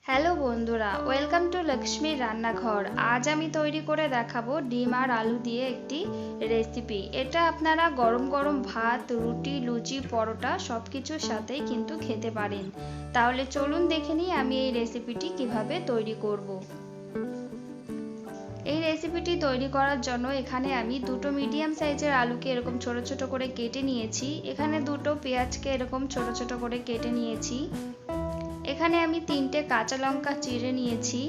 Hello বন্ধুরা, welcome to Lakshmi রান্নাঘর। আজ আমি তৈরি করে দেখাবো ডিম আর আলু দিয়ে একটি রেসিপি। এটা আপনারা গরম গরম ভাত, রুটি, লুচি, পরোটা সব কিছুর সাথেই কিন্তু খেতে পারেন। তাহলে চলুন দেখে নিই আমি এই রেসিপিটি কিভাবে তৈরি করব। এই রেসিপিটি তৈরি করার জন্য এখানে আমি দুটো মিডিয়াম সাইজের আলুকে এরকম ছোট ছোট করে কেটে নিয়েছি। এখানে দুটো পেঁয়াজকে এরকম ছোট ছোট করে কেটে নিয়েছি। এখানে আমি 3টে কাঁচা লঙ্কা চিড়ে নিয়েছি।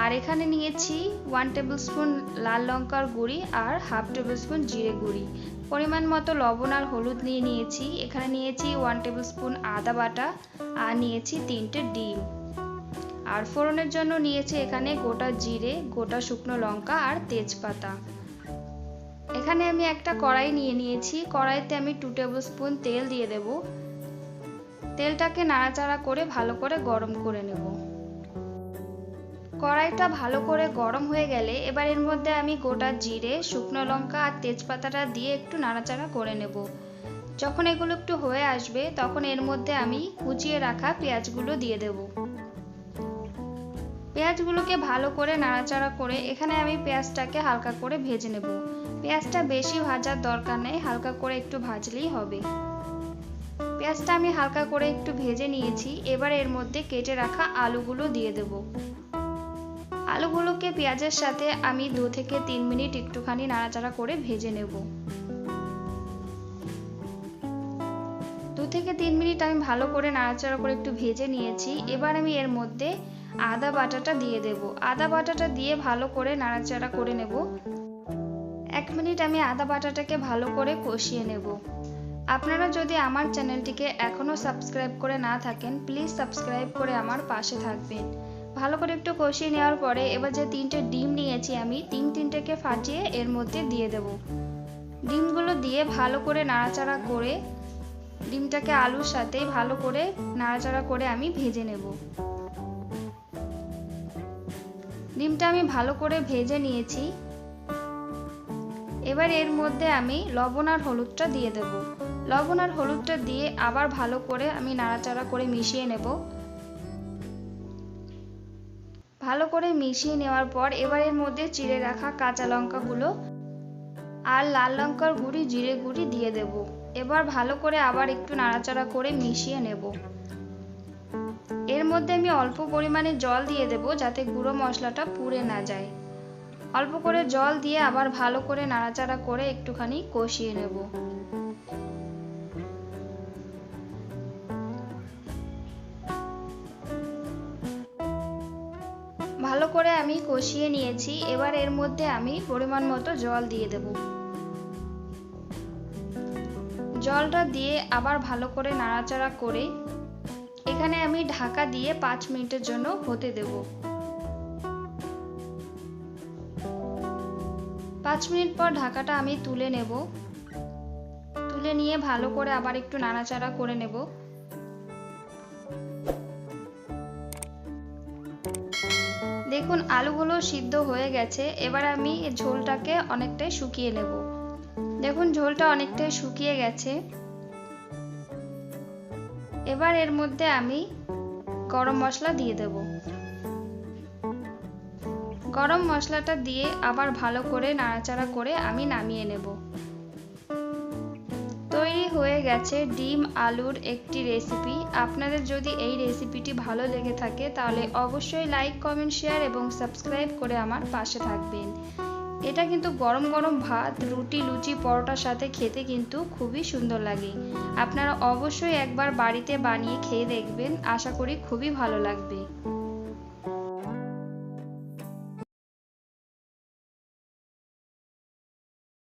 আর এখানে নিয়েছি 1 টেবিল স্পুন লাল লঙ্কার গুঁড়ি আর হাফ টেবিল স্পুন জিরে গুঁড়ি। পরিমাণ মতো লবণ আর হলুদ নিয়ে নিয়েছি। এখানে নিয়েছি 1 টেবিল স্পুন আদা বাটা আর নিয়েছি 3টে ডিম। আর ফোড়নের জন্য নিয়েছি এখানে গোটা জিরে, গোটা শুকনো লঙ্কা আর তেজপাতা। এখানে আমি একটা কড়াই নিয়ে নিয়েছি। কড়াইতে আমি 2 টেবিল স্পুন তেল দিয়ে দেব। তেলটাকে নাড়াচাড়া করে ভালো করে গরম করে নেব। কড়াইটা ভালো করে গরম হয়ে গেলে এবার এর মধ্যে আমি গোটা জিরে, শুকনো লঙ্কা আর তেজপাতাটা দিয়ে একটু নাড়াচাড়া করে নেব। যখন এগুলো একটু হয়ে আসবে তখন এর মধ্যে আমি কুচিয়ে রাখা পেঁয়াজগুলো দিয়ে দেব। পেঁয়াজগুলোকে ভালো করে নাড়াচাড়া করে এখানে আমি পেঁয়াজটাকে হালকা করে ভেজে নেব। পেঁয়াজটা বেশি ভাজার দরকার নেই, হালকা করে একটু ভাজলেই হবে। পেঁয়াজটা আমি হালকা করে একটু ভেজে নিয়েছি। এবার এর মধ্যে কেটে রাখা আলুগুলো দিয়ে দেব। আলুগুলোকে পেঁয়াজের সাথে আমি 2 থেকে 3 মিনিট একটুখানি নাড়াচাড়া করে ভেজে নেব। 2 থেকে 3 মিনিট আমি ভালো করে নাড়াচাড়া করে একটু ভেজে নিয়েছি। এবার আমি এর মধ্যে আদা বাটাটা দিয়ে দেব। আদা বাটাটা দিয়ে ভালো করে নাড়াচাড়া করে নেব। 1 মিনিট আমি আদা বাটাটাকে ভালো করে কষিয়ে নেব। আপনারা যদি আমার চ্যানেলটিকে এখনো সাবস্ক্রাইব করে না থাকেন প্লিজ সাবস্ক্রাইব করে আমার পাশে থাকবেন। ভালো করে একটু কষিয়ে নেওয়ার পরে এবার যে 3টে ডিম নিয়েছি আমি 3টেকে ফাটিয়ে এর মধ্যে দিয়ে দেব। ডিমগুলো দিয়ে ভালো করে নাড়াচাড়া করে ডিমটাকে আলুর সাথে ভালো করে নাড়াচাড়া করে আমি ভেজে নেব। ডিমটা আমি ভালো করে ভেজে নিয়েছি। এবার এর মধ্যে আমি লবণ আর হলুদটা দিয়ে দেব। লবণ আর হলুদটা দিয়ে আবার ভালো করে আমি নাড়াচাড়া করে মিশিয়ে নেব। ভালো করে মিশিয়ে নেওয়ার পর এবার এর মধ্যে চিড়ে রাখা কাঁচা লঙ্কাগুলো আর লাল লঙ্কার গুঁড়ি, জিরে গুঁড়ি দিয়ে দেব। এবার ভালো করে আবার একটু নাড়াচাড়া করে মিশিয়ে নেব। এর মধ্যে আমি অল্প পরিমাণে জল দিয়ে দেব যাতে গুঁড়ো মশলাটা পুড়ে না যায়। অল্প করে জল দিয়ে আবার ভালো করে নাড়াচাড়া করে একটুখানি কষিয়ে নেব। ভালো করে আমি কষিয়ে নিয়েছি। এবার এর মধ্যে আমি পরিমাণ মতো জল দিয়ে দেব। জলটা দিয়ে আবার ভালো করে নাড়াচাড়া করে এখানে আমি ঢাকা দিয়ে 5 মিনিটের জন্য হতে দেব। 5 মিনিট পর ঢাকাটা আমি তুলে নেব। তুলে নিয়ে ভালো করে আবার একটু নাড়াচাড়া করে নেব। দেখুন আলুগুলো সিদ্ধ হয়ে গেছে। এবার আমি ঝোলটাকে অনেকটাই শুকিয়ে নেব। দেখুন ঝোলটা অনেকটাই শুকিয়ে গেছে। এবার এর মধ্যে আমি গরম মশলা দিয়ে দেব। গরম মশলাটা দিয়ে আবার ভালো করে নাড়াচাড়া করে আমি নামিয়ে নেব। তৈরি হয়ে গেছে ডিম আলুর একটি রেসিপি। আপনাদের যদি এই রেসিপিটি ভালো লেগে থাকে তাহলে অবশ্যই লাইক, কমেন্ট, শেয়ার এবং সাবস্ক্রাইব করে আমার পাশে থাকবেন। এটা কিন্তু গরম গরম ভাত, রুটি, লুচি, পরোটার সাথে খেতে কিন্তু খুবই সুন্দর লাগে। আপনারা অবশ্যই একবার বাড়িতে বানিয়ে খেয়ে দেখবেন, আশা করি খুবই ভালো লাগবে।